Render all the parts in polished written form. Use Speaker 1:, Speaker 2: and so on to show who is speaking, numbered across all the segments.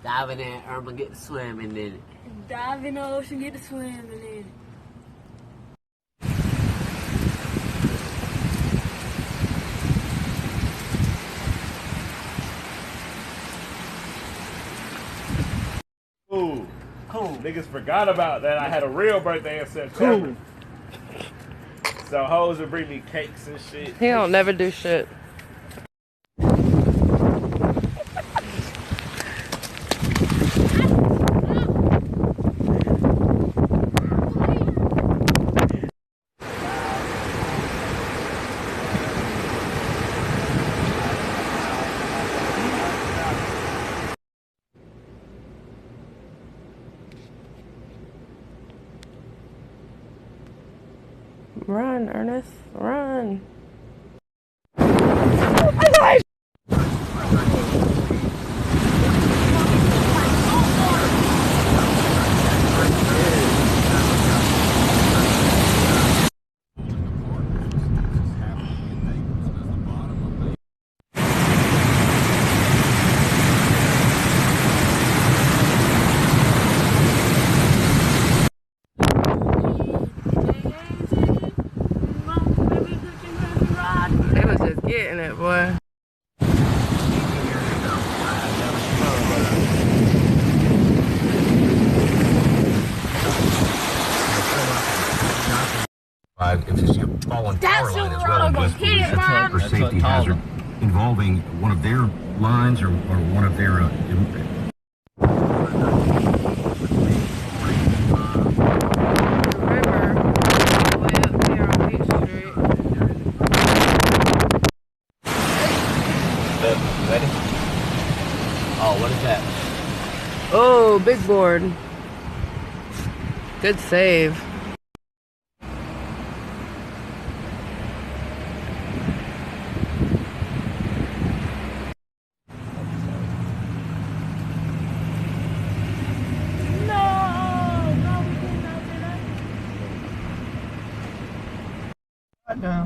Speaker 1: Dive in there, Irma get to swimming in it.
Speaker 2: Dive in the ocean, get to swimming in it.
Speaker 3: Cool. Niggas forgot about that. I had a real birthday in September. So hoes would bring me cakes and shit.
Speaker 4: He don't never do shit. Run, Ernest, run. They was just getting it, boy.
Speaker 5: If you see a fallen power line as well in West Virginia for safety hazard involving one of their lines or one of their
Speaker 1: Ready? Oh, what is that?
Speaker 4: Oh, big board. Good save.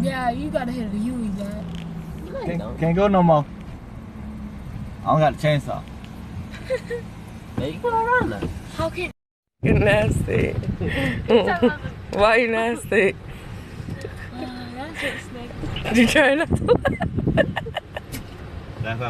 Speaker 2: Yeah, you gotta hit a U, Dad.
Speaker 6: Can't go no more. I don't got a chainsaw.
Speaker 1: Yeah, you go around that.
Speaker 2: How can...
Speaker 4: You're nasty. Why you nasty?
Speaker 2: That's it, Snake.
Speaker 4: You trying not to laugh?
Speaker 5: That's how